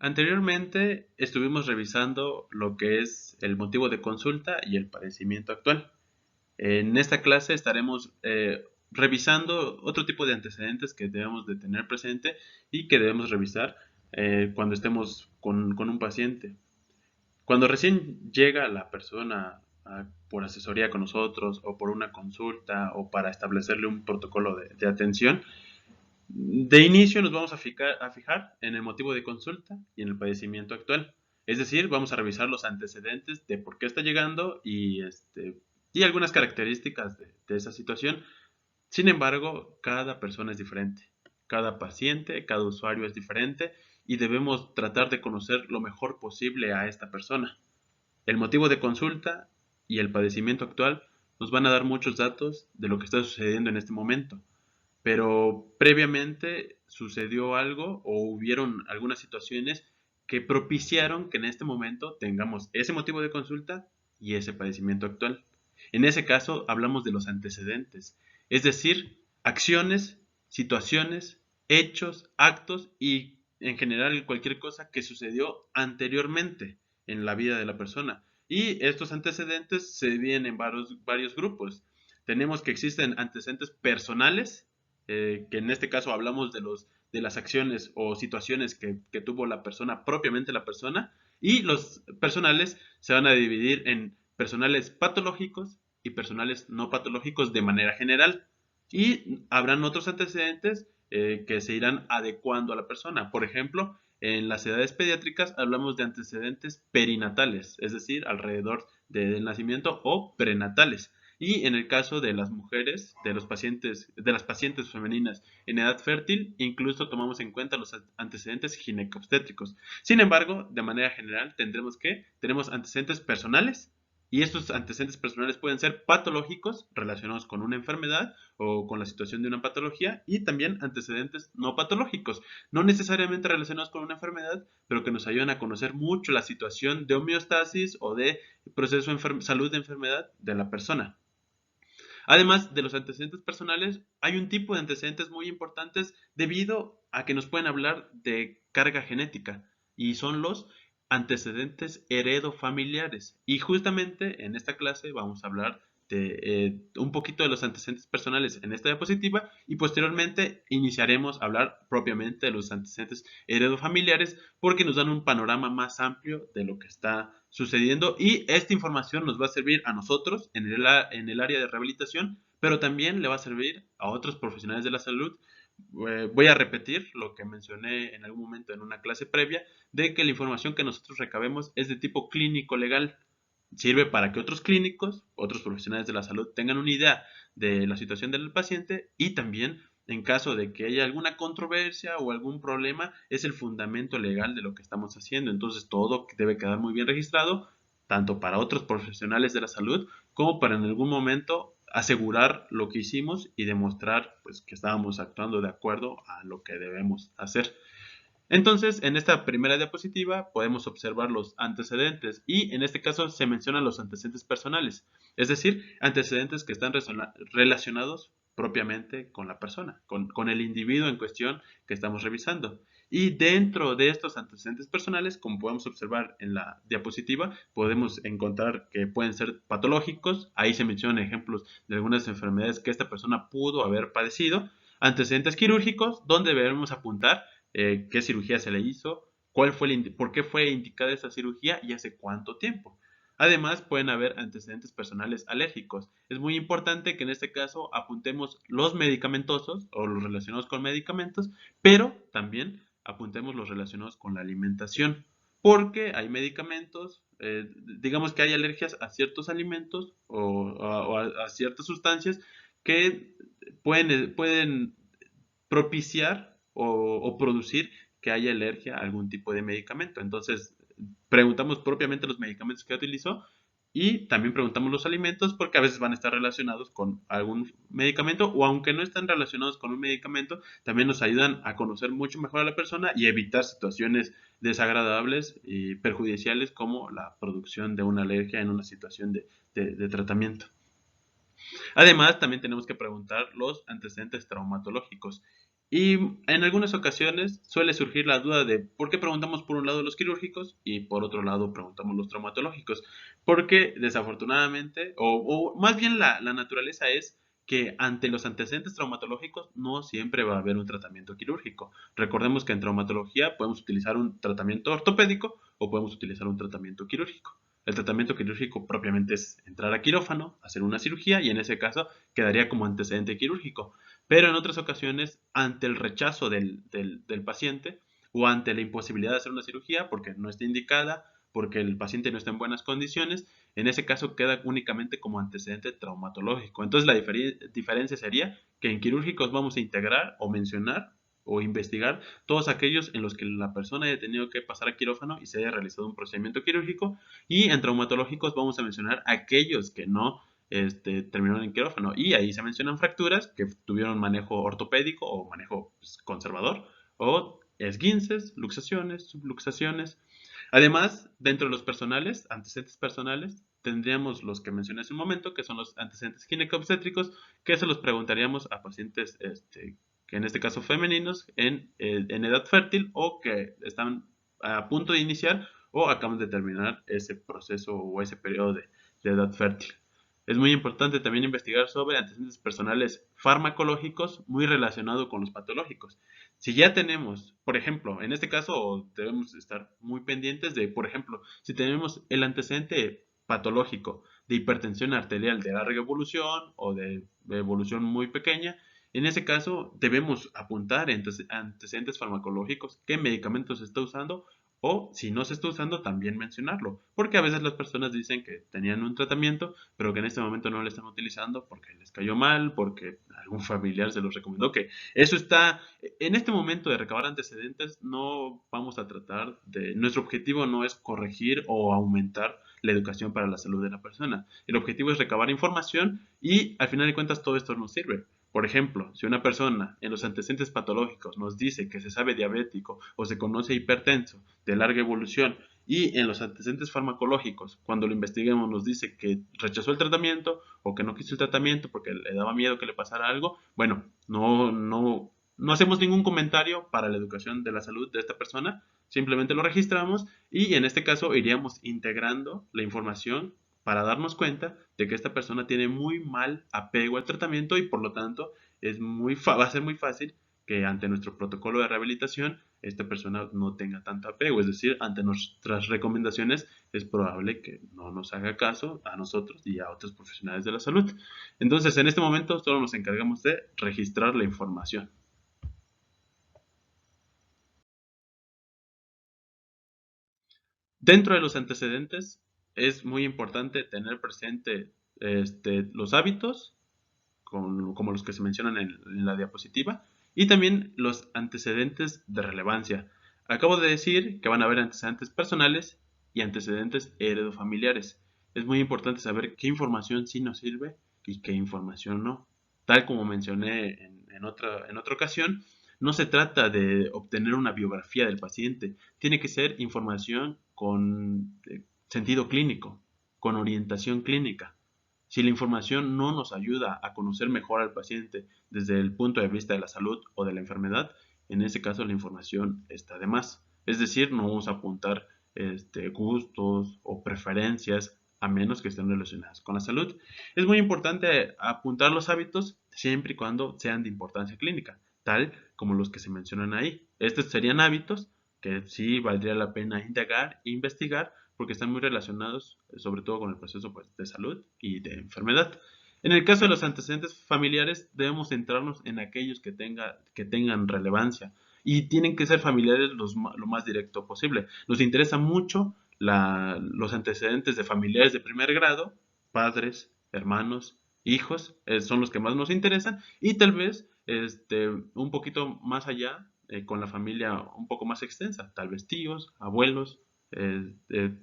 Anteriormente estuvimos revisando lo que es el motivo de consulta y el padecimiento actual. En esta clase estaremos revisando otro tipo de antecedentes que debemos de tener presente y que debemos revisar cuando estemos con un paciente. Cuando recién llega la persona por asesoría con nosotros o por una consulta o para establecerle un protocolo de atención, de inicio nos vamos a fijar en el motivo de consulta y en el padecimiento actual. Es decir, vamos a revisar los antecedentes de por qué está llegando y algunas características de esa situación. Sin embargo, cada persona es diferente. Cada paciente, cada usuario es diferente y debemos tratar de conocer lo mejor posible a esta persona. El motivo de consulta y el padecimiento actual nos van a dar muchos datos de lo que está sucediendo en este momento, pero previamente sucedió algo o hubieron algunas situaciones que propiciaron que en este momento tengamos ese motivo de consulta y ese padecimiento actual. En ese caso hablamos de los antecedentes, es decir, acciones, situaciones, hechos, actos y en general cualquier cosa que sucedió anteriormente en la vida de la persona. Y estos antecedentes se dividen en varios grupos. Tenemos que existen antecedentes personales, que en este caso hablamos de las acciones o situaciones que tuvo la persona, propiamente la persona, y los personales se van a dividir en personales patológicos y personales no patológicos de manera general. Y habrán otros antecedentes que se irán adecuando a la persona. Por ejemplo, en las edades pediátricas hablamos de antecedentes perinatales, es decir, alrededor del nacimiento o prenatales. Y en el caso de las mujeres, de las pacientes femeninas en edad fértil, incluso tomamos en cuenta los antecedentes ginecobstétricos. Sin embargo, de manera general, tenemos antecedentes personales y estos antecedentes personales pueden ser patológicos relacionados con una enfermedad o con la situación de una patología y también antecedentes no patológicos, no necesariamente relacionados con una enfermedad, pero que nos ayudan a conocer mucho la situación de homeostasis o de proceso de salud de enfermedad de la persona. Además de los antecedentes personales, hay un tipo de antecedentes muy importantes debido a que nos pueden hablar de carga genética y son los antecedentes heredofamiliares. Y justamente en esta clase vamos a hablar de un poquito de los antecedentes personales en esta diapositiva y posteriormente iniciaremos a hablar propiamente de los antecedentes heredofamiliares porque nos dan un panorama más amplio de lo que está sucediendo y esta información nos va a servir a nosotros en el área de rehabilitación, pero también le va a servir a otros profesionales de la salud. Voy a repetir lo que mencioné en algún momento en una clase previa, de que la información que nosotros recabemos es de tipo clínico legal. Sirve para que otros clínicos, otros profesionales de la salud tengan una idea de la situación del paciente y también en caso de que haya alguna controversia o algún problema, es el fundamento legal de lo que estamos haciendo. Entonces todo debe quedar muy bien registrado, tanto para otros profesionales de la salud como para en algún momento asegurar lo que hicimos y demostrar pues, que estábamos actuando de acuerdo a lo que debemos hacer. Entonces, en esta primera diapositiva podemos observar los antecedentes y en este caso se mencionan los antecedentes personales, es decir, antecedentes que están relacionados propiamente con la persona, con el individuo en cuestión que estamos revisando. Y dentro de estos antecedentes personales, como podemos observar en la diapositiva, podemos encontrar que pueden ser patológicos, ahí se mencionan ejemplos de algunas enfermedades que esta persona pudo haber padecido, antecedentes quirúrgicos, donde debemos apuntar qué cirugía se le hizo, por qué fue indicada esa cirugía y hace cuánto tiempo. Además, pueden haber antecedentes personales alérgicos. Es muy importante que en este caso apuntemos los medicamentosos o los relacionados con medicamentos, pero también apuntemos los relacionados con la alimentación, porque hay medicamentos, digamos que hay alergias a ciertos alimentos o a ciertas sustancias que pueden propiciar o producir que haya alergia a algún tipo de medicamento. Entonces, preguntamos propiamente los medicamentos que utilizó y también preguntamos los alimentos porque a veces van a estar relacionados con algún medicamento o aunque no están relacionados con un medicamento, también nos ayudan a conocer mucho mejor a la persona y evitar situaciones desagradables y perjudiciales como la producción de una alergia en una situación de tratamiento. Además, también tenemos que preguntar los antecedentes traumatológicos. Y en algunas ocasiones suele surgir la duda de por qué preguntamos por un lado los quirúrgicos y por otro lado preguntamos los traumatológicos. Porque desafortunadamente, o más bien la naturaleza es que ante los antecedentes traumatológicos no siempre va a haber un tratamiento quirúrgico. Recordemos que en traumatología podemos utilizar un tratamiento ortopédico o podemos utilizar un tratamiento quirúrgico. El tratamiento quirúrgico propiamente es entrar a quirófano, hacer una cirugía y en ese caso quedaría como antecedente quirúrgico. Pero en otras ocasiones, ante el rechazo del paciente o ante la imposibilidad de hacer una cirugía porque no está indicada, porque el paciente no está en buenas condiciones, en ese caso queda únicamente como antecedente traumatológico. Entonces la diferencia sería que en quirúrgicos vamos a integrar o mencionar o investigar todos aquellos en los que la persona haya tenido que pasar a quirófano y se haya realizado un procedimiento quirúrgico, y en traumatológicos vamos a mencionar aquellos que no terminaron en quirófano. Y ahí se mencionan fracturas que tuvieron manejo ortopédico o manejo pues, conservador, o esguinces, luxaciones, subluxaciones. Además, dentro de los personales, antecedentes personales, tendríamos los que mencioné hace un momento, que son los antecedentes ginecobstétricos, que se los preguntaríamos a pacientes, que en este caso femeninos, en edad fértil o que están a punto de iniciar o acaban de terminar ese proceso o ese periodo de edad fértil. Es muy importante también investigar sobre antecedentes personales farmacológicos muy relacionados con los patológicos. Si ya tenemos, por ejemplo, en este caso debemos estar muy pendientes de, por ejemplo, si tenemos el antecedente patológico de hipertensión arterial de larga evolución o de evolución muy pequeña, en ese caso debemos apuntar antecedentes farmacológicos, qué medicamentos se está usando o si no se está usando también mencionarlo, porque a veces las personas dicen que tenían un tratamiento pero que en este momento no lo están utilizando porque les cayó mal, porque algún familiar se los recomendó, que eso está, en este momento de recabar antecedentes, no vamos a tratar de, nuestro objetivo no es corregir o aumentar la educación para la salud de la persona. El objetivo es recabar información y al final de cuentas todo esto nos sirve. Por ejemplo, si una persona en los antecedentes patológicos nos dice que se sabe diabético o se conoce hipertenso de larga evolución y en los antecedentes farmacológicos, cuando lo investiguemos, nos dice que rechazó el tratamiento o que no quiso el tratamiento porque le daba miedo que le pasara algo, bueno, no hacemos ningún comentario para la educación de la salud de esta persona, simplemente lo registramos y en este caso iríamos integrando la información para darnos cuenta de que esta persona tiene muy mal apego al tratamiento y por lo tanto va a ser muy fácil que ante nuestro protocolo de rehabilitación esta persona no tenga tanto apego, es decir, ante nuestras recomendaciones es probable que no nos haga caso a nosotros y a otros profesionales de la salud. Entonces, en este momento solo nos encargamos de registrar la información. Dentro de los antecedentes es muy importante tener presente los hábitos, como los que se mencionan en la diapositiva, y también los antecedentes de relevancia. Acabo de decir que van a haber antecedentes personales y antecedentes heredofamiliares. Es muy importante saber qué información sí nos sirve y qué información no. Tal como mencioné en otra ocasión, no se trata de obtener una biografía del paciente, tiene que ser información con sentido clínico, con orientación clínica. Si la información no nos ayuda a conocer mejor al paciente desde el punto de vista de la salud o de la enfermedad, en ese caso la información está de más. Es decir, no vamos a apuntar gustos o preferencias a menos que estén relacionadas con la salud. Es muy importante apuntar los hábitos siempre y cuando sean de importancia clínica, tal como los que se mencionan ahí. Estos serían hábitos que sí valdría la pena indagar e investigar porque están muy relacionados, sobre todo con el proceso pues, de salud y de enfermedad. En el caso de los antecedentes familiares, debemos centrarnos en aquellos que tengan relevancia y tienen que ser familiares lo más directo posible. Nos interesa mucho los antecedentes de familiares de primer grado, padres, hermanos, hijos, son los que más nos interesan y tal vez un poquito más allá con la familia un poco más extensa, tal vez tíos, abuelos, eh, eh,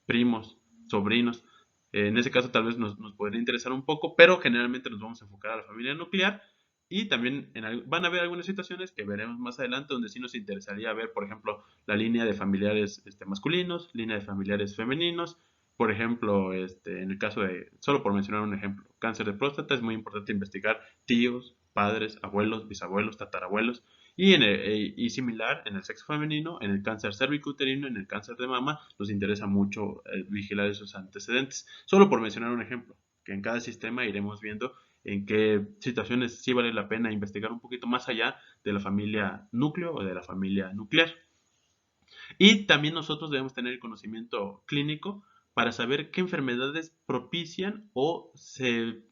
primos, sobrinos. En ese caso tal vez nos podría interesar un poco, pero generalmente nos vamos a enfocar a la familia nuclear y también van a haber algunas situaciones que veremos más adelante donde sí nos interesaría ver, por ejemplo, la línea de familiares masculinos, línea de familiares femeninos. Por ejemplo, en el caso de, solo por mencionar un ejemplo, cáncer de próstata, es muy importante investigar tíos, padres, abuelos, bisabuelos, tatarabuelos, y similar en el sexo femenino, en el cáncer cervicouterino, en el cáncer de mama, nos interesa mucho vigilar esos antecedentes. Solo por mencionar un ejemplo, que en cada sistema iremos viendo en qué situaciones sí vale la pena investigar un poquito más allá de la familia núcleo o de la familia nuclear. Y también nosotros debemos tener el conocimiento clínico para saber qué enfermedades propician o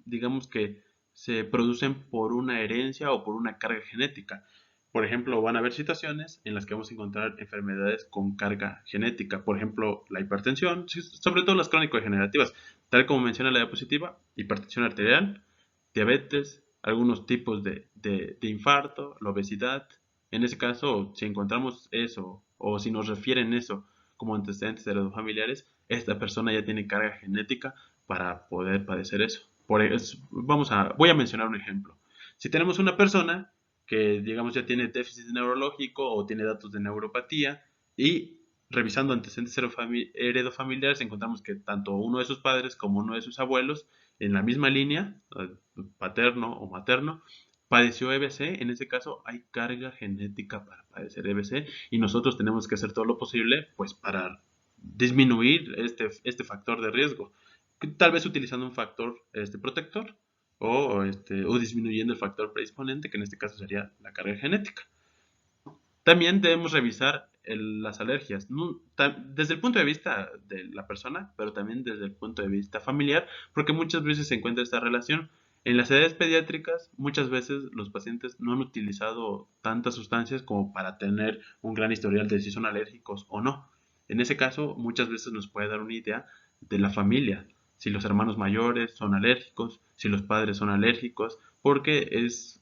digamos que se producen por una herencia o por una carga genética. Por ejemplo, van a haber situaciones en las que vamos a encontrar enfermedades con carga genética. Por ejemplo, la hipertensión, sobre todo las crónico-degenerativas, tal como menciona la diapositiva, hipertensión arterial, diabetes, algunos tipos de infarto, la obesidad. En ese caso, si encontramos eso o si nos refieren eso como antecedentes heredofamiliares, esta persona ya tiene carga genética para poder padecer eso. Voy a mencionar un ejemplo. Si tenemos una persona que, digamos, ya tiene déficit neurológico o tiene datos de neuropatía y revisando antecedentes heredofamiliares encontramos que tanto uno de sus padres como uno de sus abuelos en la misma línea, paterno o materno, padeció EBC. En ese caso hay carga genética para padecer EBC y nosotros tenemos que hacer todo lo posible pues para disminuir este factor de riesgo, tal vez utilizando un factor protector o disminuyendo el factor predisponente, que en este caso sería la carga genética. También debemos revisar las alergias, desde el punto de vista de la persona, pero también desde el punto de vista familiar, porque muchas veces se encuentra esta relación. En las edades pediátricas, muchas veces los pacientes no han utilizado tantas sustancias como para tener un gran historial de si son alérgicos o no. En ese caso, muchas veces nos puede dar una idea de la familia, si los hermanos mayores son alérgicos, si los padres son alérgicos, porque es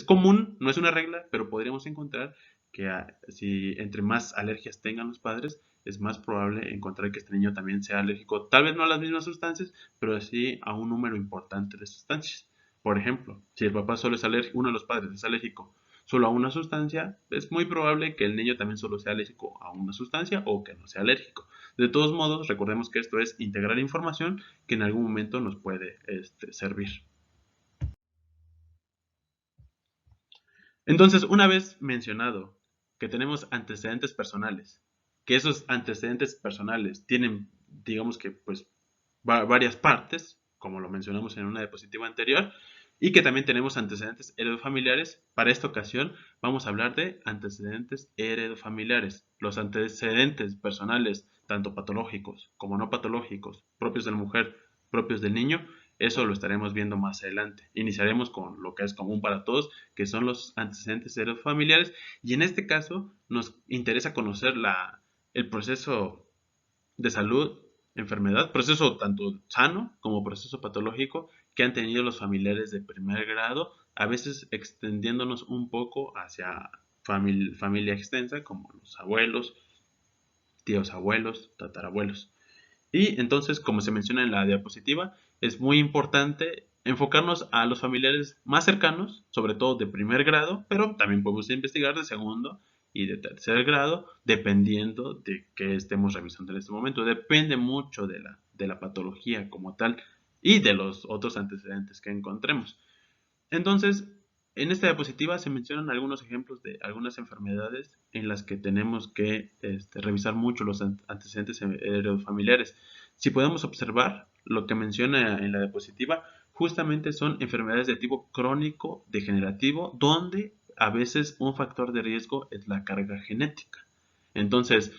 común, no es una regla, pero podríamos encontrar que si entre más alergias tengan los padres, es más probable encontrar que este niño también sea alérgico, tal vez no a las mismas sustancias, pero sí a un número importante de sustancias. Por ejemplo, si el papá solo es alérgico, uno de los padres es alérgico solo a una sustancia, es muy probable que el niño también solo sea alérgico a una sustancia o que no sea alérgico. De todos modos, recordemos que esto es integrar información que en algún momento nos puede servir. Entonces, una vez mencionado que tenemos antecedentes personales, que esos antecedentes personales tienen, digamos que, pues, varias partes, como lo mencionamos en una diapositiva anterior, y que también tenemos antecedentes heredofamiliares, para esta ocasión vamos a hablar de antecedentes heredofamiliares. Los antecedentes personales, tanto patológicos como no patológicos, propios de la mujer, propios del niño, eso lo estaremos viendo más adelante. Iniciaremos con lo que es común para todos, que son los antecedentes heredofamiliares, y en este caso nos interesa conocer el proceso de salud, enfermedad, proceso tanto sano como proceso patológico que han tenido los familiares de primer grado, a veces extendiéndonos un poco hacia familia extensa como los abuelos, tíos abuelos, tatarabuelos. Y entonces, como se menciona en la diapositiva, es muy importante enfocarnos a los familiares más cercanos, sobre todo de primer grado, pero también podemos investigar de segundo y de tercer grado, dependiendo de qué estemos revisando en este momento. Depende mucho de la patología como tal y de los otros antecedentes que encontremos. Entonces, en esta diapositiva se mencionan algunos ejemplos de algunas enfermedades en las que tenemos que revisar mucho los antecedentes heredofamiliares. Si podemos observar lo que menciona en la diapositiva, justamente son enfermedades de tipo crónico degenerativo, donde a veces un factor de riesgo es la carga genética. Entonces,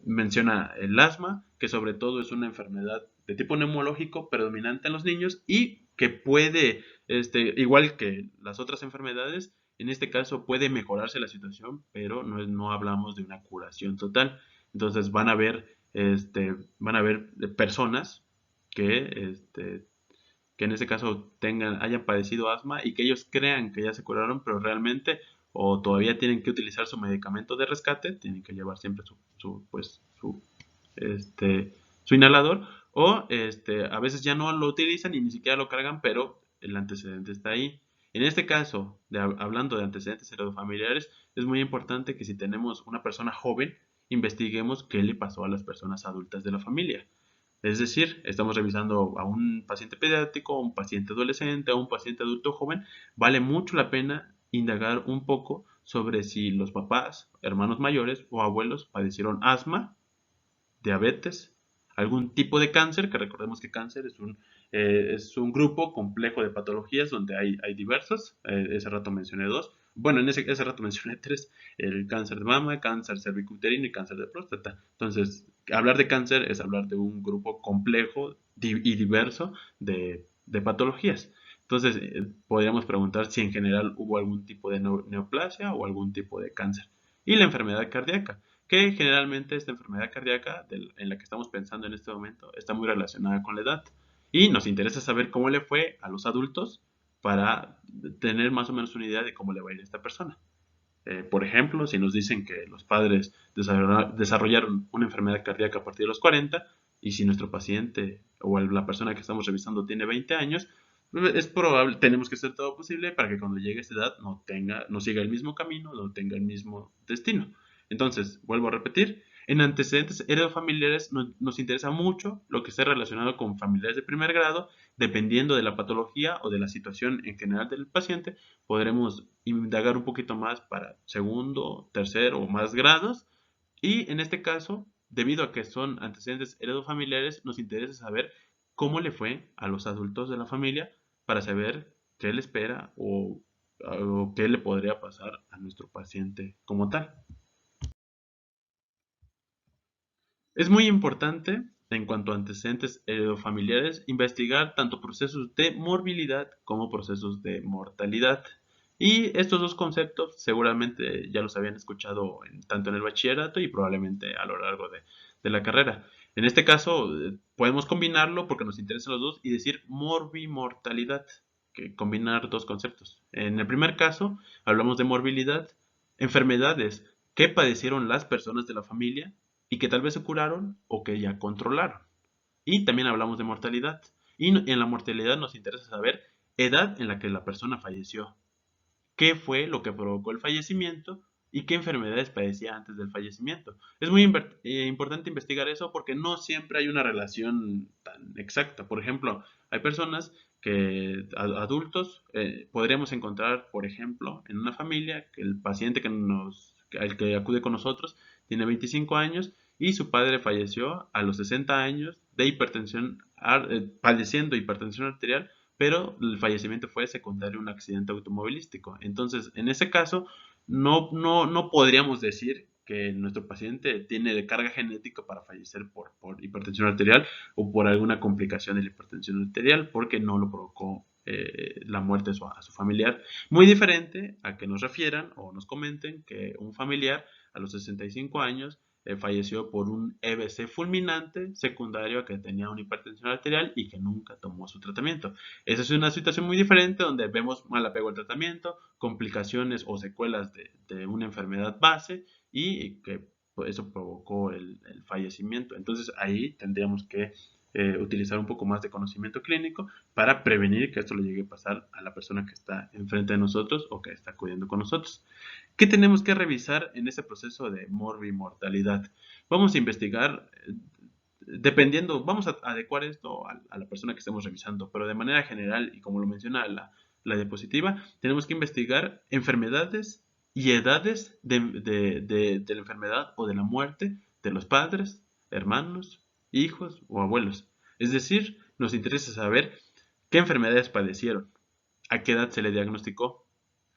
menciona el asma, que sobre todo es una enfermedad de tipo neumológico predominante en los niños y que puede, igual que las otras enfermedades, en este caso puede mejorarse la situación, pero no hablamos de una curación total. Entonces van a ver personas que en este caso hayan padecido asma y que ellos crean que ya se curaron, pero realmente o todavía tienen que utilizar su medicamento de rescate, tienen que llevar siempre su inhalador, o a veces ya no lo utilizan y ni siquiera lo cargan, pero el antecedente está ahí. En este caso, hablando de antecedentes heredofamiliares, es muy importante que si tenemos una persona joven, investiguemos qué le pasó a las personas adultas de la familia. Es decir, estamos revisando a un paciente pediátrico, a un paciente adolescente, a un paciente adulto joven. Vale mucho la pena indagar un poco sobre si los papás, hermanos mayores o abuelos padecieron asma, diabetes, algún tipo de cáncer, que recordemos que cáncer es un grupo complejo de patologías donde hay diversos, ese rato mencioné dos, bueno, ese rato mencioné tres, el cáncer de mama, cáncer cervicuterino y cáncer de próstata. Entonces, hablar de cáncer es hablar de un grupo complejo y diverso de patologías. Entonces, podríamos preguntar si en general hubo algún tipo de neoplasia o algún tipo de cáncer. Y la enfermedad cardíaca, que generalmente esta enfermedad cardíaca en la que estamos pensando en este momento está muy relacionada con la edad. Y nos interesa saber cómo le fue a los adultos para tener más o menos una idea de cómo le va a ir a esta persona. Por ejemplo, si nos dicen que los padres desarrollaron una enfermedad cardíaca a partir de los 40 y si nuestro paciente o la persona que estamos revisando tiene 20 años, es probable, tenemos que hacer todo posible para que cuando llegue a esa edad no siga el mismo camino, no tenga el mismo destino. Entonces, vuelvo a repetir, en antecedentes heredofamiliares nos interesa mucho lo que esté relacionado con familiares de primer grado, dependiendo de la patología o de la situación en general del paciente, podremos indagar un poquito más para segundo, tercer o más grados. Y en este caso, debido a que son antecedentes heredofamiliares, nos interesa saber cómo le fue a los adultos de la familia para saber qué le espera o qué le podría pasar a nuestro paciente como tal. Es muy importante, en cuanto a antecedentes heredofamiliares, investigar tanto procesos de morbilidad como procesos de mortalidad. Y estos dos conceptos seguramente ya los habían escuchado tanto en el bachillerato y probablemente a lo largo de la carrera. En este caso, podemos combinarlo porque nos interesan los dos y decir morbimortalidad, que combinar dos conceptos. En el primer caso, hablamos de morbilidad, enfermedades que padecieron las personas de la familia y que tal vez se curaron o que ya controlaron. Y también hablamos de mortalidad. Y en la mortalidad nos interesa saber edad en la que la persona falleció, qué fue lo que provocó el fallecimiento y qué enfermedades padecía antes del fallecimiento. Es muy importante investigar eso porque no siempre hay una relación tan exacta. Por ejemplo, hay personas adultos, podríamos encontrar, por ejemplo, en una familia, que el paciente al que acude con nosotros tiene 25 años y su padre falleció a los 60 años de padeciendo hipertensión arterial, pero el fallecimiento fue secundario a un accidente automovilístico. Entonces, en ese caso, no podríamos decir que nuestro paciente tiene de carga genética para fallecer por hipertensión arterial o por alguna complicación de la hipertensión arterial, porque no lo provocó la muerte a su familiar. Muy diferente a que nos refieran o nos comenten que un familiar a los 65 años falleció por un EBC fulminante secundario a que tenía una hipertensión arterial y que nunca tomó su tratamiento. Esa es una situación muy diferente donde vemos mal apego al tratamiento, complicaciones o secuelas de una enfermedad base y que pues, eso provocó el fallecimiento. Entonces ahí tendríamos que utilizar un poco más de conocimiento clínico para prevenir que esto le llegue a pasar a la persona que está enfrente de nosotros o que está acudiendo con nosotros. ¿Qué tenemos que revisar en ese proceso de morbimortalidad? Vamos a investigar, dependiendo, vamos a adecuar esto a la persona que estemos revisando, pero de manera general, y como lo menciona la diapositiva, tenemos que investigar enfermedades y edades de la enfermedad o de la muerte de los padres, hermanos, hijos o abuelos. Es decir, nos interesa saber qué enfermedades padecieron, a qué edad se le diagnosticó,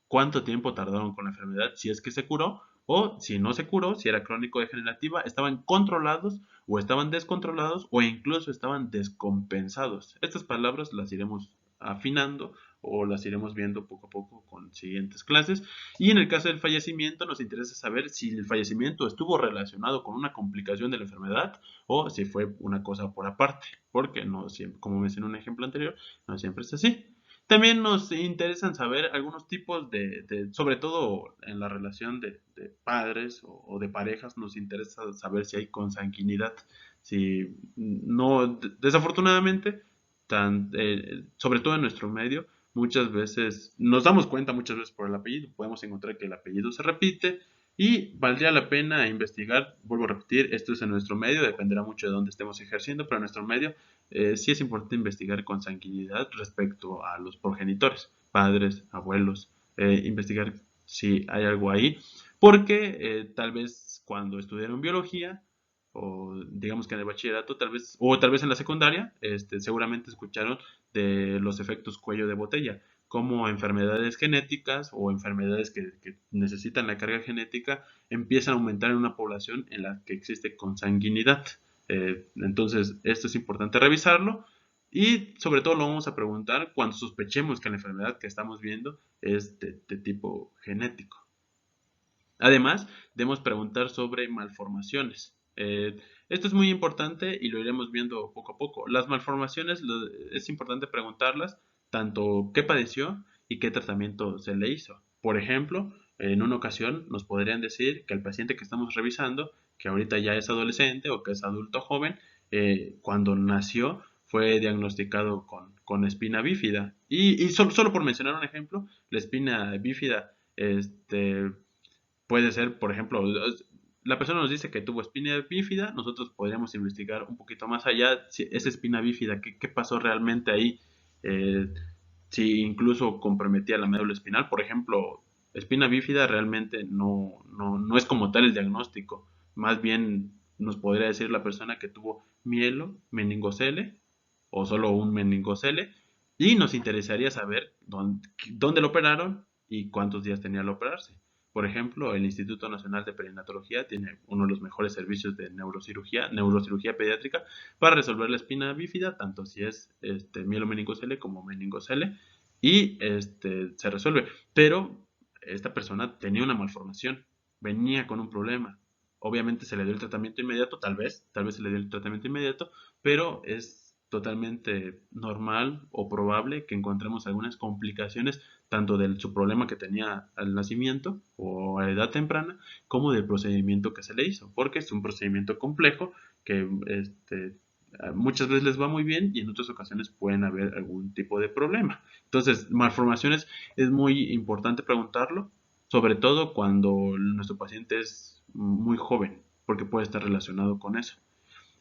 cuánto tiempo tardaron con la enfermedad, si es que se curó, o si no se curó, si era crónico-degenerativa, estaban controlados o estaban descontrolados o incluso estaban descompensados. Estas palabras las iremos afinando o las iremos viendo poco a poco con siguientes clases. Y en el caso del fallecimiento nos interesa saber si el fallecimiento estuvo relacionado con una complicación de la enfermedad o si fue una cosa por aparte, porque no siempre, como mencioné en un ejemplo anterior, no siempre es así. También nos interesan saber algunos tipos sobre todo en la relación de padres o de parejas, nos interesa saber si hay consanguinidad. Si no, desafortunadamente, sobre todo en nuestro medio, muchas veces nos damos cuenta, muchas veces por el apellido, podemos encontrar que el apellido se repite, Y valdría la pena investigar, vuelvo a repetir, esto es en nuestro medio, dependerá mucho de dónde estemos ejerciendo, pero en nuestro medio sí es importante investigar con sanguinidad respecto a los progenitores, padres, abuelos, investigar si hay algo ahí, porque tal vez cuando estudiaron biología, o digamos que en el bachillerato, tal vez, o tal vez en la secundaria, seguramente escucharon de los efectos cuello de botella, como enfermedades genéticas o enfermedades que necesitan la carga genética empiezan a aumentar en una población en la que existe consanguinidad. Entonces, esto es importante revisarlo y sobre todo lo vamos a preguntar cuando sospechemos que la enfermedad que estamos viendo es de tipo genético. Además, debemos preguntar sobre malformaciones. Esto es muy importante y lo iremos viendo poco a poco. Las malformaciones es importante preguntarlas tanto qué padeció y qué tratamiento se le hizo. Por ejemplo, en una ocasión nos podrían decir que el paciente que estamos revisando, que ahorita ya es adolescente o que es adulto joven, cuando nació fue diagnosticado con espina bífida. Y solo por mencionar un ejemplo, la espina bífida puede ser, por ejemplo, la persona nos dice que tuvo espina bífida, nosotros podríamos investigar un poquito más allá si esa espina bífida, qué pasó realmente ahí, eh, si incluso comprometía la médula espinal, por ejemplo, espina bífida realmente no es como tal el diagnóstico, más bien nos podría decir la persona que tuvo mielo, meningocele o solo un meningocele y nos interesaría saber dónde lo operaron y cuántos días tenía al operarse. Por ejemplo, el Instituto Nacional de Perinatología tiene uno de los mejores servicios de neurocirugía pediátrica para resolver la espina bífida, tanto si es mielomeningocele como meningocele, y se resuelve. Pero esta persona tenía una malformación, venía con un problema. Obviamente se le dio el tratamiento inmediato, tal vez se le dio el tratamiento inmediato, pero es totalmente normal o probable que encontremos algunas complicaciones tanto de su problema que tenía al nacimiento o a edad temprana, como del procedimiento que se le hizo, porque es un procedimiento complejo que muchas veces les va muy bien y en otras ocasiones pueden haber algún tipo de problema. Entonces, malformaciones es muy importante preguntarlo, sobre todo cuando nuestro paciente es muy joven, porque puede estar relacionado con eso.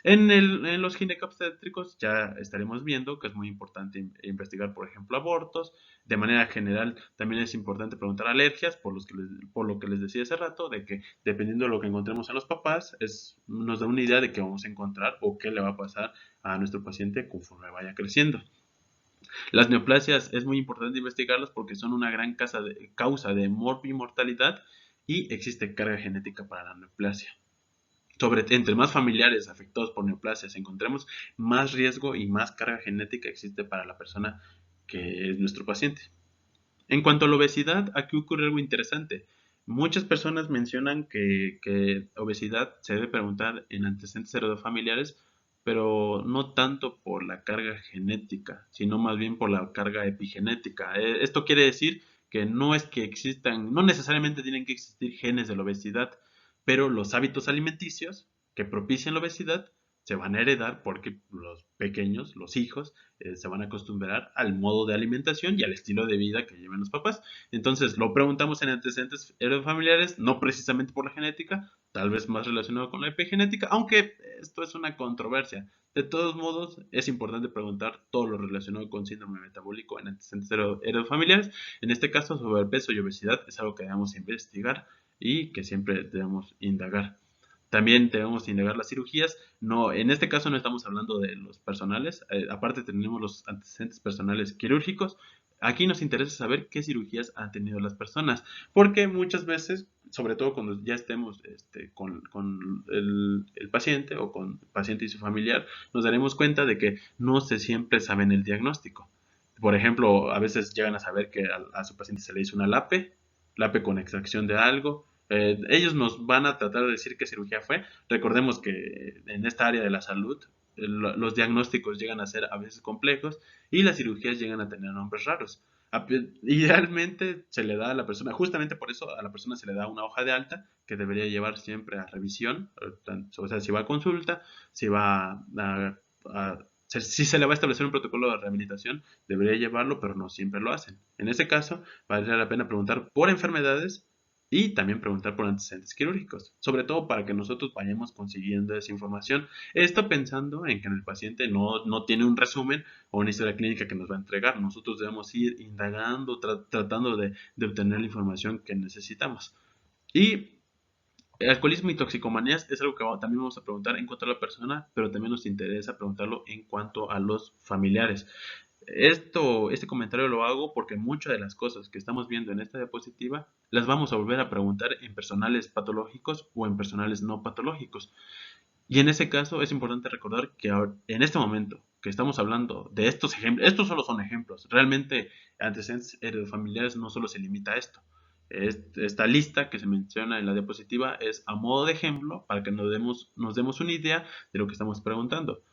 En los ginecobstétricos ya estaremos viendo que es muy importante investigar, por ejemplo, abortos. De manera general, también es importante preguntar alergias, por lo que les decía hace rato, de que dependiendo de lo que encontremos en los papás, nos da una idea de qué vamos a encontrar o qué le va a pasar a nuestro paciente conforme vaya creciendo. Las neoplasias es muy importante investigarlas porque son una gran causa de mortalidad y existe carga genética para la neoplasia. Entre más familiares afectados por neoplasias encontremos, más riesgo y más carga genética existe para la persona que es nuestro paciente. En cuanto a la obesidad, aquí ocurre algo interesante. Muchas personas mencionan que obesidad se debe preguntar en antecedentes heredofamiliares, pero no tanto por la carga genética, sino más bien por la carga epigenética. Esto quiere decir que no es que existan, no necesariamente tienen que existir genes de la obesidad, pero los hábitos alimenticios que propician la obesidad se van a heredar porque los pequeños, los hijos, se van a acostumbrar al modo de alimentación y al estilo de vida que llevan los papás. Entonces, lo preguntamos en antecedentes heredofamiliares, no precisamente por la genética, tal vez más relacionado con la epigenética, aunque esto es una controversia. De todos modos, es importante preguntar todo lo relacionado con síndrome metabólico en antecedentes heredofamiliares. En este caso, sobrepeso y obesidad es algo que debemos investigar y que siempre debemos indagar. También debemos indagar las cirugías. No, en este caso no estamos hablando de los personales. Aparte tenemos los antecedentes personales quirúrgicos. Aquí nos interesa saber qué cirugías han tenido las personas. Porque muchas veces, sobre todo cuando ya estemos con el paciente o con el paciente y su familiar, nos daremos cuenta de que no se siempre saben el diagnóstico. Por ejemplo, a veces llegan a saber que a su paciente se le hizo una LAPE con extracción de algo. Ellos nos van a tratar de decir qué cirugía fue. Recordemos que en esta área de la salud los diagnósticos llegan a ser a veces complejos y las cirugías llegan a tener nombres raros. Idealmente se le da a la persona, justamente por eso a la persona se le da una hoja de alta que debería llevar siempre a revisión, o sea, si va a consulta, si va si se le va a establecer un protocolo de rehabilitación, debería llevarlo, pero no siempre lo hacen. En ese caso, valdría la pena preguntar por enfermedades Y también preguntar por antecedentes quirúrgicos, sobre todo para que nosotros vayamos consiguiendo esa información. Esto pensando en que el paciente no tiene un resumen o una historia clínica que nos va a entregar. Nosotros debemos ir indagando, tratando de obtener la información que necesitamos. Y alcoholismo y toxicomanías es algo que también vamos a preguntar en cuanto a la persona, pero también nos interesa preguntarlo en cuanto a los familiares. Este comentario lo hago porque muchas de las cosas que estamos viendo en esta diapositiva las vamos a volver a preguntar en personales patológicos o en personales no patológicos. Y en ese caso es importante recordar que en este momento que estamos hablando de estos ejemplos, estos solo son ejemplos. Realmente antecedentes heredofamiliares no solo se limita a esto. Esta lista que se menciona en la diapositiva es a modo de ejemplo para que nos demos una idea de lo que estamos preguntando.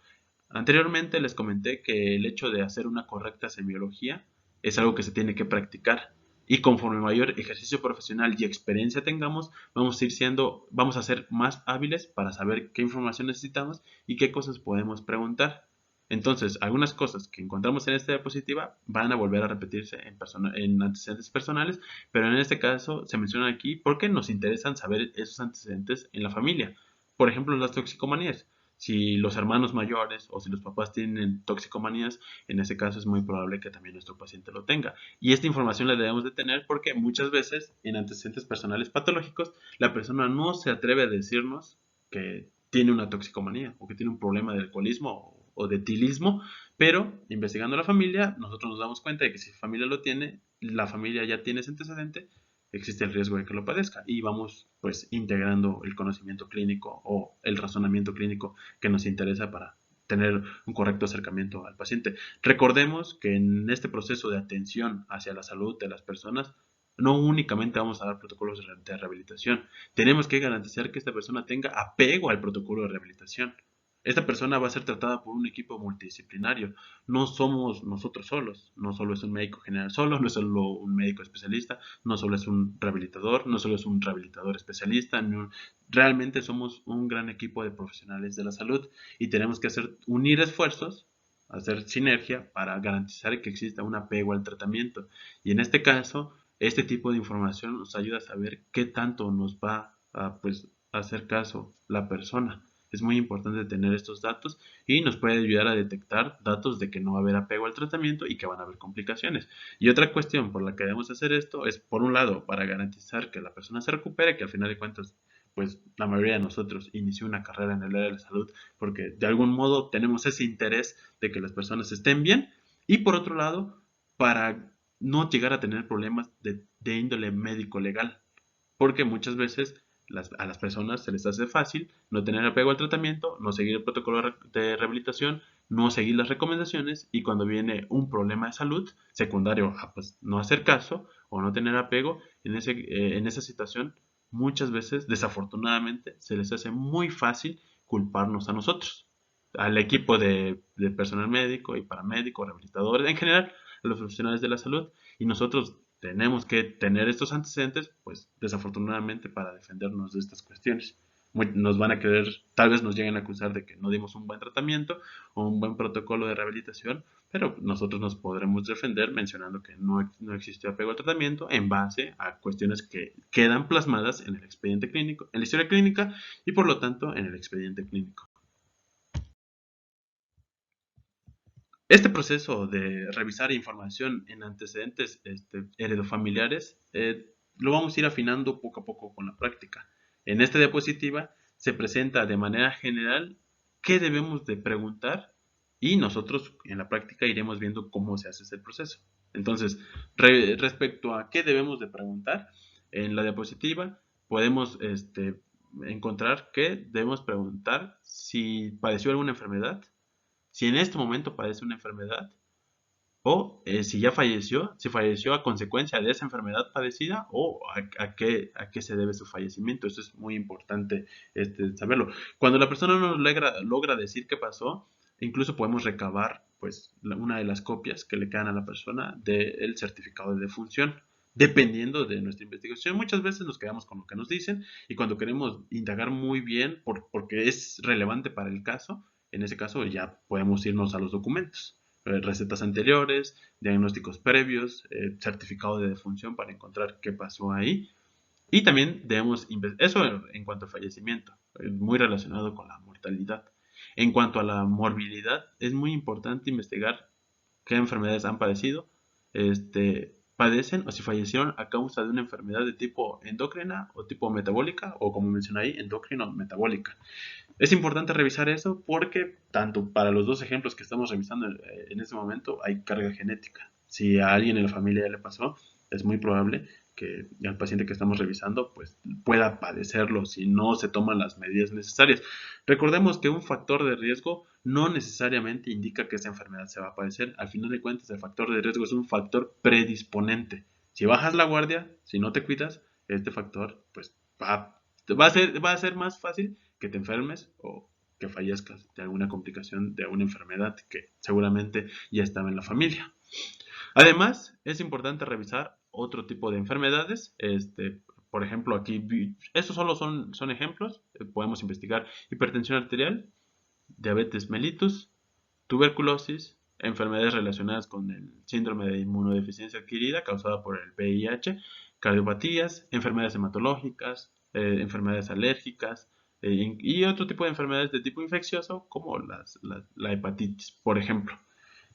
Anteriormente les comenté que el hecho de hacer una correcta semiología es algo que se tiene que practicar y conforme mayor ejercicio profesional y experiencia tengamos, vamos a ser más hábiles para saber qué información necesitamos y qué cosas podemos preguntar. Entonces, algunas cosas que encontramos en esta diapositiva van a volver a repetirse en antecedentes personales, pero en este caso se mencionan aquí porque nos interesan saber esos antecedentes en la familia. Por ejemplo, las toxicomanías. Si los hermanos mayores o si los papás tienen toxicomanías, en ese caso es muy probable que también nuestro paciente lo tenga. Y esta información la debemos de tener porque muchas veces en antecedentes personales patológicos la persona no se atreve a decirnos que tiene una toxicomanía o que tiene un problema de alcoholismo o de etilismo, pero investigando a la familia nosotros nos damos cuenta de que si la familia lo tiene, la familia ya tiene ese antecedente, existe el riesgo de que lo padezca y vamos pues integrando el conocimiento clínico o el razonamiento clínico que nos interesa para tener un correcto acercamiento al paciente. Recordemos que en este proceso de atención hacia la salud de las personas no únicamente vamos a dar protocolos de rehabilitación, tenemos que garantizar que esta persona tenga apego al protocolo de rehabilitación. Esta persona va a ser tratada por un equipo multidisciplinario. No somos nosotros solos. No solo es un médico general solo, no es solo un médico especialista, no solo es un rehabilitador, no solo es un rehabilitador especialista. No, realmente somos un gran equipo de profesionales de la salud y tenemos que unir esfuerzos, hacer sinergia para garantizar que exista un apego al tratamiento. Y en este caso, este tipo de información nos ayuda a saber qué tanto nos va a pues, hacer caso la persona. Es muy importante tener estos datos y nos puede ayudar a detectar datos de que no va a haber apego al tratamiento y que van a haber complicaciones. Y otra cuestión por la que debemos hacer esto es, por un lado, para garantizar que la persona se recupere, que al final de cuentas, pues la mayoría de nosotros inició una carrera en el área de la salud porque de algún modo tenemos ese interés de que las personas estén bien. Y por otro lado, para no llegar a tener problemas de índole médico legal, porque muchas veces a las personas se les hace fácil no tener apego al tratamiento, no seguir el protocolo de rehabilitación, no seguir las recomendaciones y cuando viene un problema de salud secundario a pues, no hacer caso o no tener apego, en esa situación muchas veces desafortunadamente se les hace muy fácil culparnos a nosotros, al equipo de personal médico y paramédico, rehabilitadores, en general a los profesionales de la salud y nosotros tenemos que tener estos antecedentes, pues desafortunadamente para defendernos de estas cuestiones. Nos van a querer, tal vez nos lleguen a acusar de que no dimos un buen tratamiento o un buen protocolo de rehabilitación, pero nosotros nos podremos defender mencionando que no existió apego al tratamiento en base a cuestiones que quedan plasmadas en el expediente clínico, en la historia clínica y por lo tanto en el expediente clínico. Este proceso de revisar información en antecedentes heredofamiliares lo vamos a ir afinando poco a poco con la práctica. En esta diapositiva se presenta de manera general qué debemos de preguntar y nosotros en la práctica iremos viendo cómo se hace ese proceso. Entonces, respecto a qué debemos de preguntar, en la diapositiva podemos encontrar que debemos preguntar si padeció alguna enfermedad, si en este momento padece una enfermedad o si ya falleció, si falleció a consecuencia de esa enfermedad padecida o a qué se debe su fallecimiento. Eso es muy importante saberlo. Cuando la persona no logra decir qué pasó, incluso podemos recabar pues, una de las copias que le quedan a la persona del certificado de defunción. Dependiendo de nuestra investigación, muchas veces nos quedamos con lo que nos dicen y cuando queremos indagar muy bien porque es relevante para el caso, en ese caso ya podemos irnos a los documentos, recetas anteriores, diagnósticos previos, certificado de defunción para encontrar qué pasó ahí. Y también debemos, eso en cuanto al fallecimiento, muy relacionado con la mortalidad. En cuanto a la morbilidad, es muy importante investigar qué enfermedades han padecido, padecen o si fallecieron a causa de una enfermedad de tipo endocrina o tipo metabólica o como mencioné ahí, endocrino metabólica. Es importante revisar eso porque tanto para los dos ejemplos que estamos revisando en este momento hay carga genética. Si a alguien en la familia ya le pasó, es muy probable que el paciente que estamos revisando pues pueda padecerlo si no se toman las medidas necesarias. Recordemos que un factor de riesgo no necesariamente indica que esa enfermedad se va a padecer. Al final de cuentas, el factor de riesgo es un factor predisponente. Si bajas la guardia, si no te cuidas, este factor pues va a ser más fácil que te enfermes o que fallezcas de alguna complicación de alguna enfermedad que seguramente ya estaba en la familia. Además, es importante revisar otro tipo de enfermedades. Por ejemplo, aquí, estos solo son ejemplos. Podemos investigar hipertensión arterial, diabetes mellitus, tuberculosis, enfermedades relacionadas con el síndrome de inmunodeficiencia adquirida causada por el VIH, cardiopatías, enfermedades hematológicas, enfermedades alérgicas y otro tipo de enfermedades de tipo infeccioso como la hepatitis, por ejemplo.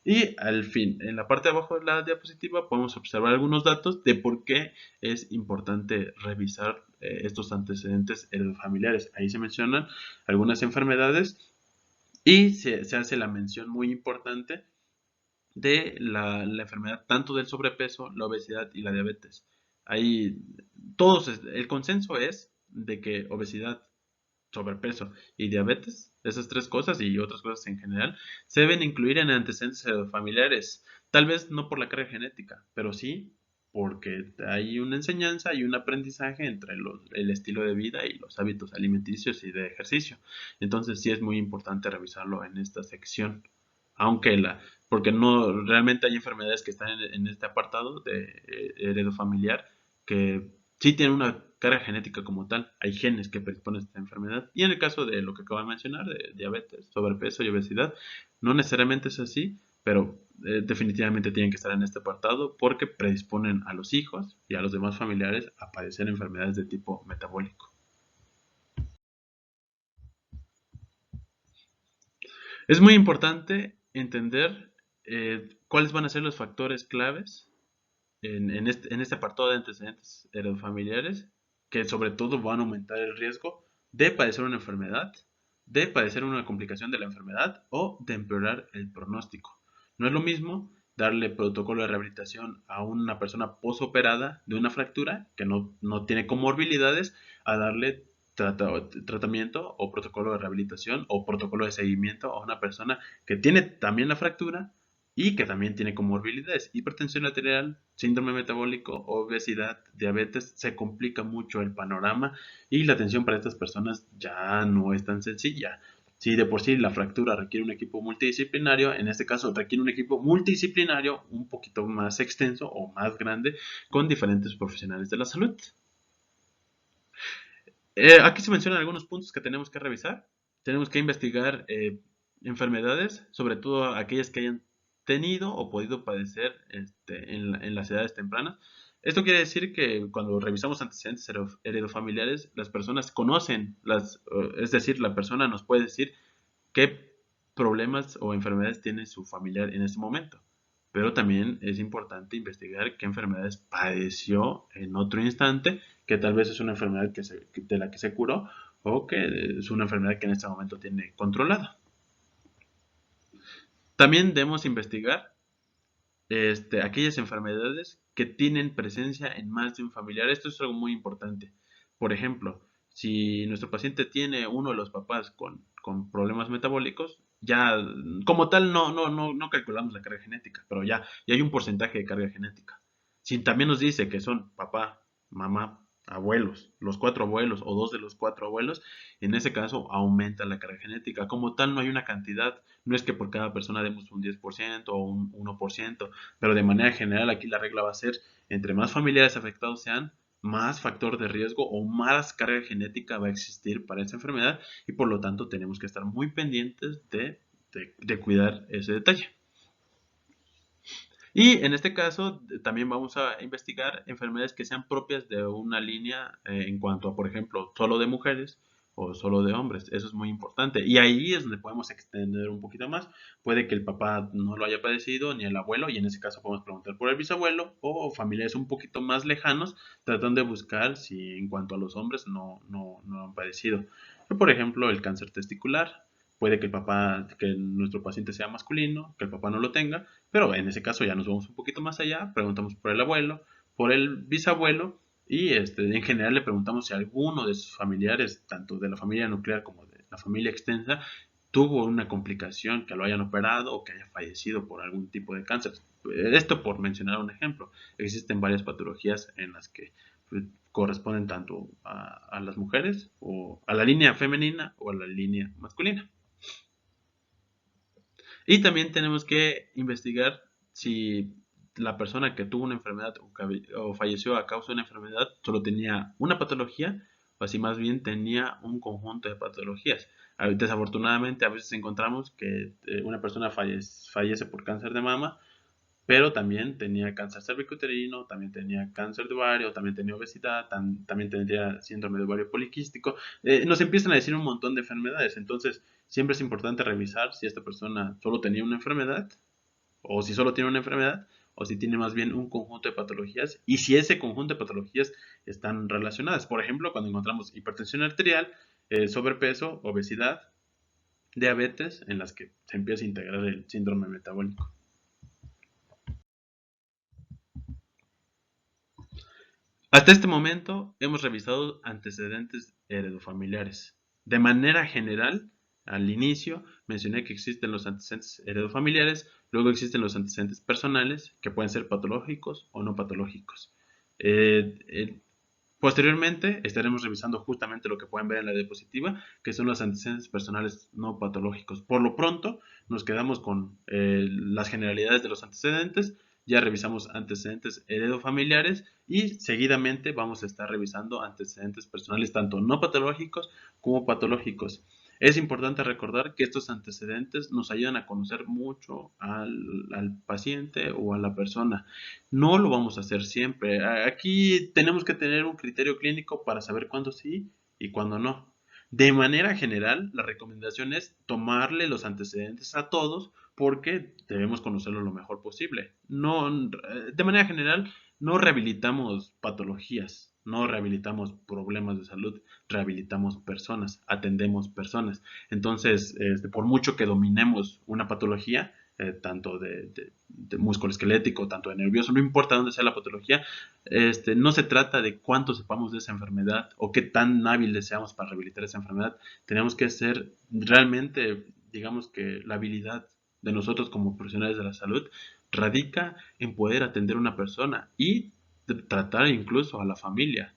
Y al fin, en la parte de abajo de la diapositiva podemos observar algunos datos de por qué es importante revisar estos antecedentes heredofamiliares. Ahí se mencionan algunas enfermedades y se hace la mención muy importante de la enfermedad tanto del sobrepeso, la obesidad y la diabetes. Ahí el consenso es de que obesidad, sobrepeso y diabetes, esas tres cosas y otras cosas en general, se deben incluir en antecedentes familiares. Tal vez no por la carga genética, pero sí porque hay una enseñanza y un aprendizaje entre el estilo de vida y los hábitos alimenticios y de ejercicio. Entonces sí es muy importante revisarlo en esta sección. Aunque porque no, realmente hay enfermedades que están en este apartado de heredofamiliar que sí tienen una carga genética como tal. Hay genes que predisponen a esta enfermedad. Y en el caso de lo que acabo de mencionar, de diabetes, sobrepeso y obesidad, no necesariamente es así, pero definitivamente tienen que estar en este apartado porque predisponen a los hijos y a los demás familiares a padecer enfermedades de tipo metabólico. Es muy importante entender cuáles van a ser los factores claves en este apartado de antecedentes heredofamiliares que sobre todo van a aumentar el riesgo de padecer una enfermedad, de padecer una complicación de la enfermedad o de empeorar el pronóstico. No es lo mismo darle protocolo de rehabilitación a una persona posoperada de una fractura que no tiene comorbilidades a darle tratamiento o protocolo de rehabilitación o protocolo de seguimiento a una persona que tiene también la fractura y que también tiene comorbilidades, hipertensión arterial, síndrome metabólico, obesidad, diabetes, se complica mucho el panorama y la atención para estas personas ya no es tan sencilla. Si de por sí la fractura requiere un equipo multidisciplinario, en este caso requiere un equipo multidisciplinario un poquito más extenso o más grande con diferentes profesionales de la salud. Aquí se mencionan algunos puntos que tenemos que revisar. Tenemos que investigar enfermedades, sobre todo aquellas que hayan tenido o podido padecer en las edades tempranas. Esto quiere decir que cuando revisamos antecedentes heredofamiliares, las personas conocen, es decir, la persona nos puede decir qué problemas o enfermedades tiene su familiar en ese momento. Pero también es importante investigar qué enfermedades padeció en otro instante, que tal vez es una enfermedad de la que se curó o que es una enfermedad que en este momento tiene controlada. También debemos investigar aquellas enfermedades que tienen presencia en más de un familiar. Esto es algo muy importante. Por ejemplo, si nuestro paciente tiene uno de los papás con problemas metabólicos, ya como tal no calculamos la carga genética, pero ya hay un porcentaje de carga genética. Si también nos dice que son papá, mamá, abuelos, los cuatro abuelos o dos de los cuatro abuelos, en ese caso aumenta la carga genética. Como tal no hay una cantidad, no es que por cada persona demos un 10% o un 1%, pero de manera general aquí la regla va a ser, entre más familiares afectados sean, más factor de riesgo o más carga genética va a existir para esa enfermedad y por lo tanto tenemos que estar muy pendientes de cuidar ese detalle. Y en este caso también vamos a investigar enfermedades que sean propias de una línea en cuanto a, por ejemplo, solo de mujeres o solo de hombres. Eso es muy importante. Y ahí es donde podemos extender un poquito más. Puede que el papá no lo haya padecido, ni el abuelo, y en ese caso podemos preguntar por el bisabuelo o familiares un poquito más lejanos, tratando de buscar si en cuanto a los hombres no han padecido. Por ejemplo, el cáncer testicular. Puede que el papá, que nuestro paciente sea masculino, que el papá no lo tenga, pero en ese caso ya nos vamos un poquito más allá, preguntamos por el abuelo, por el bisabuelo y en general le preguntamos si alguno de sus familiares, tanto de la familia nuclear como de la familia extensa, tuvo una complicación, que lo hayan operado o que haya fallecido por algún tipo de cáncer. Esto por mencionar un ejemplo. Existen varias patologías en las que pues, corresponden tanto a las mujeres o a la línea femenina o a la línea masculina. Y también tenemos que investigar si la persona que tuvo una enfermedad o falleció a causa de una enfermedad solo tenía una patología o si más bien tenía un conjunto de patologías. Desafortunadamente a veces encontramos que una persona fallece por cáncer de mama, pero también tenía cáncer cervicuterino, también tenía cáncer de ovario, también tenía obesidad, también tendría síndrome de ovario poliquístico. Nos empiezan a decir un montón de enfermedades, entonces siempre es importante revisar si esta persona solo tenía una enfermedad, o si solo tiene una enfermedad, o si tiene más bien un conjunto de patologías, y si ese conjunto de patologías están relacionadas. Por ejemplo, cuando encontramos hipertensión arterial, sobrepeso, obesidad, diabetes, en las que se empieza a integrar el síndrome metabólico. Hasta este momento hemos revisado antecedentes heredofamiliares. De manera general, al inicio mencioné que existen los antecedentes heredofamiliares, luego existen los antecedentes personales, que pueden ser patológicos o no patológicos. Eh, eh, Posteriormente estaremos revisando justamente lo que pueden ver en la diapositiva, que son los antecedentes personales no patológicos. Por lo pronto, nos quedamos con las generalidades de los antecedentes, ya revisamos antecedentes heredofamiliares y seguidamente vamos a estar revisando antecedentes personales tanto no patológicos como patológicos. Es importante recordar que estos antecedentes nos ayudan a conocer mucho al paciente o a la persona. No lo vamos a hacer siempre. Aquí tenemos que tener un criterio clínico para saber cuándo sí y cuándo no. De manera general, la recomendación es tomarle los antecedentes a todos porque debemos conocerlo lo mejor posible. No, de manera general, no rehabilitamos patologías, no rehabilitamos problemas de salud, rehabilitamos personas, atendemos personas. Entonces, por mucho que dominemos una patología, tanto de músculo esquelético, tanto de nervioso, no importa dónde sea la patología, no se trata de cuánto sepamos de esa enfermedad o qué tan hábiles seamos para rehabilitar esa enfermedad. Tenemos que ser realmente, digamos que la habilidad de nosotros como profesionales de la salud radica en poder atender a una persona y tratar incluso a la familia.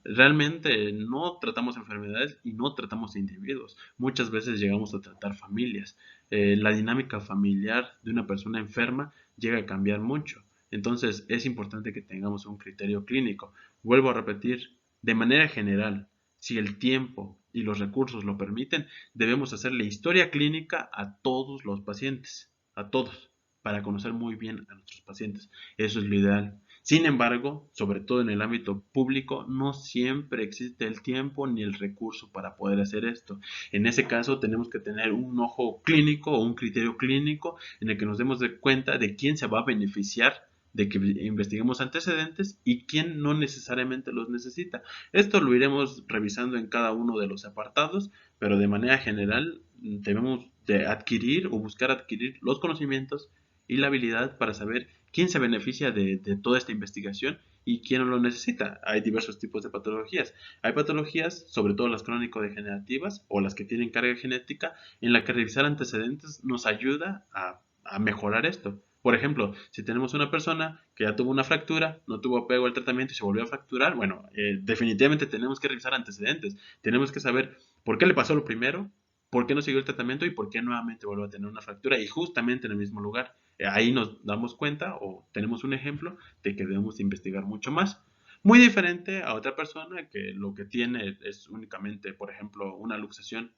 Realmente no tratamos enfermedades y no tratamos individuos. Muchas veces llegamos a tratar familias. La dinámica familiar de una persona enferma llega a cambiar mucho. Entonces es importante que tengamos un criterio clínico. Vuelvo a repetir, de manera general, si el tiempo y los recursos lo permiten, debemos hacerle historia clínica a todos los pacientes, a todos, para conocer muy bien a nuestros pacientes. Eso es lo ideal. Sin embargo, sobre todo en el ámbito público, no siempre existe el tiempo ni el recurso para poder hacer esto. En ese caso, tenemos que tener un ojo clínico o un criterio clínico en el que nos demos de cuenta de quién se va a beneficiar de que investiguemos antecedentes y quién no necesariamente los necesita. Esto lo iremos revisando en cada uno de los apartados, pero de manera general debemos de adquirir o buscar adquirir los conocimientos y la habilidad para saber quién se beneficia de toda esta investigación y quién no lo necesita. Hay diversos tipos de patologías. Hay patologías, sobre todo las crónico-degenerativas o las que tienen carga genética, en la que revisar antecedentes nos ayuda a mejorar esto. Por ejemplo, si tenemos una persona que ya tuvo una fractura, no tuvo apego al tratamiento y se volvió a fracturar, bueno, definitivamente tenemos que revisar antecedentes. Tenemos que saber por qué le pasó lo primero, por qué no siguió el tratamiento y por qué nuevamente vuelve a tener una fractura y justamente en el mismo lugar. Ahí nos damos cuenta o tenemos un ejemplo de que debemos investigar mucho más. Muy diferente a otra persona que lo que tiene es únicamente, por ejemplo, una luxación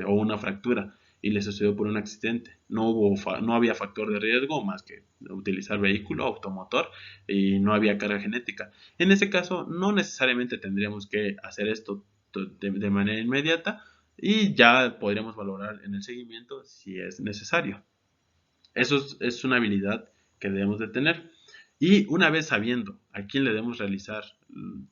o una fractura. y le sucedió por un accidente. No había factor de riesgo más que utilizar vehículo automotor y no había carga genética. En ese caso, no necesariamente tendríamos que hacer esto de manera inmediata y ya podríamos valorar en el seguimiento si es necesario. Eso es una habilidad que debemos de tener. Y una vez sabiendo a quién le debemos realizar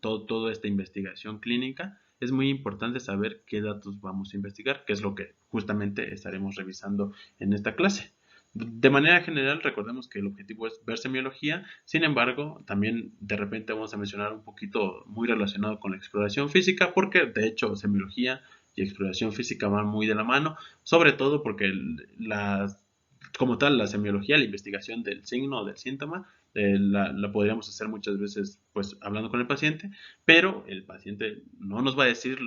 toda esta investigación clínica, es muy importante saber qué datos vamos a investigar, que es lo que justamente estaremos revisando en esta clase. De manera general, recordemos que el objetivo es ver semiología, sin embargo, también de repente vamos a mencionar un poquito muy relacionado con la exploración física, porque de hecho semiología y exploración física van muy de la mano, sobre todo porque como tal, la semiología, la investigación del signo o del síntoma, la podríamos hacer muchas veces pues hablando con el paciente, pero el paciente no nos va a decir,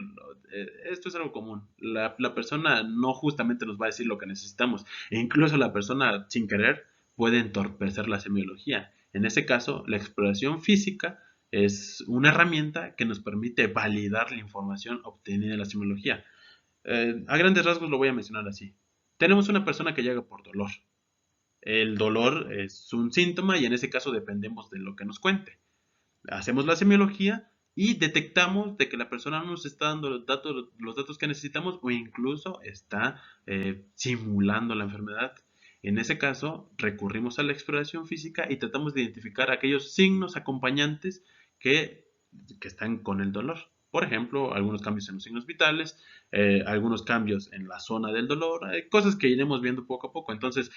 esto es algo común, la persona no justamente nos va a decir lo que necesitamos, e incluso la persona sin querer puede entorpecer la semiología. En ese caso, la exploración física es una herramienta que nos permite validar la información obtenida de la semiología. A grandes rasgos lo voy a mencionar así. Tenemos una persona que llega por dolor. El dolor es un síntoma y en ese caso dependemos de lo que nos cuente. Hacemos la semiología y detectamos de que la persona no nos está dando los datos que necesitamos o incluso está simulando la enfermedad. En ese caso, recurrimos a la exploración física y tratamos de identificar aquellos signos acompañantes que, que están con el dolor. Por ejemplo, algunos cambios en los signos vitales, algunos cambios en la zona del dolor, cosas que iremos viendo poco a poco. Entonces,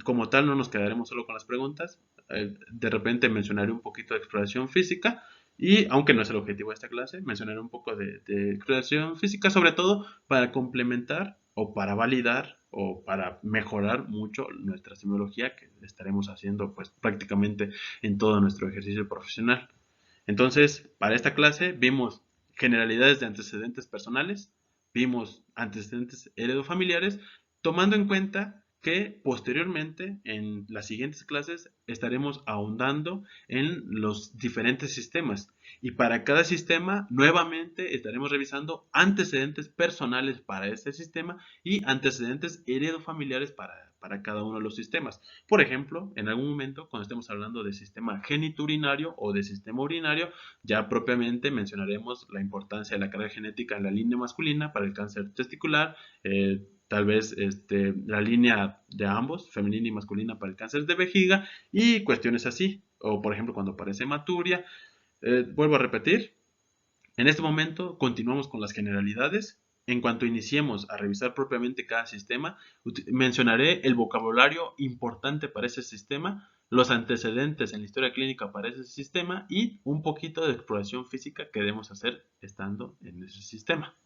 como tal, no nos quedaremos solo con las preguntas. De repente mencionaré un poquito de exploración física y, aunque no es el objetivo de esta clase, mencionaré un poco de exploración física, sobre todo para complementar o para validar o para mejorar mucho nuestra semiología que estaremos haciendo pues prácticamente en todo nuestro ejercicio profesional. Entonces, para esta clase vimos generalidades de antecedentes personales, vimos antecedentes heredofamiliares, tomando en cuenta que posteriormente en las siguientes clases estaremos ahondando en los diferentes sistemas y para cada sistema nuevamente estaremos revisando antecedentes personales para ese sistema y antecedentes heredofamiliares para cada uno de los sistemas. Por ejemplo, en algún momento cuando estemos hablando de sistema geniturinario o de sistema urinario, ya propiamente mencionaremos la importancia de la carga genética en la línea masculina para el cáncer testicular, tal vez la línea de ambos, femenina y masculina, para el cáncer de vejiga y cuestiones así. O por ejemplo cuando aparece hematuria. Vuelvo a repetir, en este momento continuamos con las generalidades. En cuanto iniciemos a revisar propiamente cada sistema, mencionaré el vocabulario importante para ese sistema, los antecedentes en la historia clínica para ese sistema y un poquito de exploración física que debemos hacer estando en ese sistema.